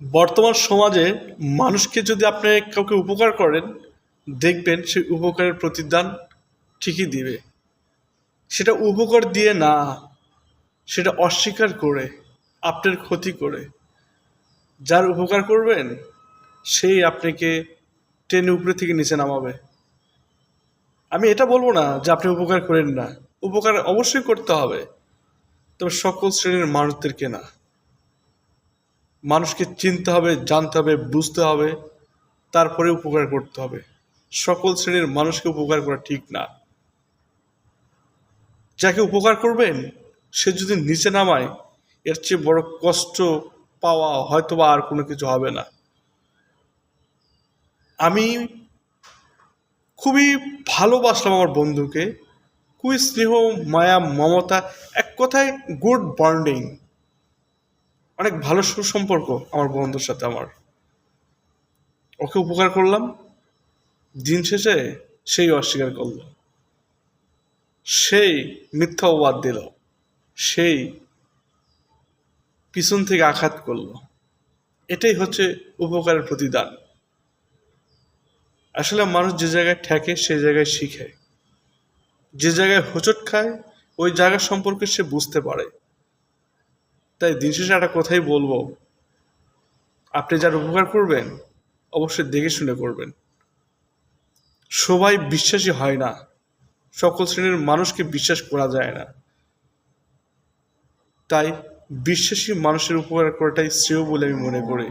বর্তমান সমাজে মানুষকে যদি আপনি কাউকে উপকার করেন, দেখবেন সেই উপকারের প্রতিদান ঠিকই দিবে। সেটা উপকার দিয়ে না, সেটা অস্বীকার করে, আপনার ক্ষতি করে। যার উপকার করবেন সেই আপনাকে টেনে উপরে থেকে নিচে নামাবে। আমি এটা বলবো না যে আপনি উপকার করেন না, উপকার অবশ্যই করতে হবে, তবে সকল শ্রেণীর মানুষদেরকে না। মানুষকে চিনতে হবে, জানতে হবে, বুঝতে হবে, তারপরে উপকার করতে হবে। সকল শ্রেণীর মানুষকে উপকার করা ঠিক না। যাকে উপকার করবেন সে যদি নিচে নামায়, এর চেয়ে বড় কষ্ট পাওয়া হয়তোবা আর কোনো কিছু হবে না। আমি খুবই ভালোবাসলাম আমার বন্ধুকে, খুবই স্নেহ, মায়া, মমতা, এক কথায় গুড বন্ডিং, অনেক ভালো সুসম্পর্ক আমার বন্ধুর সাথে আমার। ওকে উপকার করলাম, দিন শেষে সেই অস্বীকার করলো, সেই মিথ্যা অপবাদ দিল, সেই পিছন থেকে আঘাত করলো। এটাই হচ্ছে উপকারের প্রতিদান। আসলে মানুষ যে জায়গায় ঠেকে সেই জায়গায় শিখে, যে জায়গায় হোঁচট খায় ওই জায়গা সম্পর্কে সে বুঝতে পারে। তাই দিন শেষে একটা কথাই বলবো, আপনি যার উপকার করবেন অবশ্যই দেখে শুনে করবেন। সবাই বিশ্বাসী হয় না, সকল শ্রেণীর মানুষকে বিশ্বাস করা যায় না। তাই বিশ্বাসী মানুষের উপকার করাটাই শ্রেয় বলে আমি মনে করি।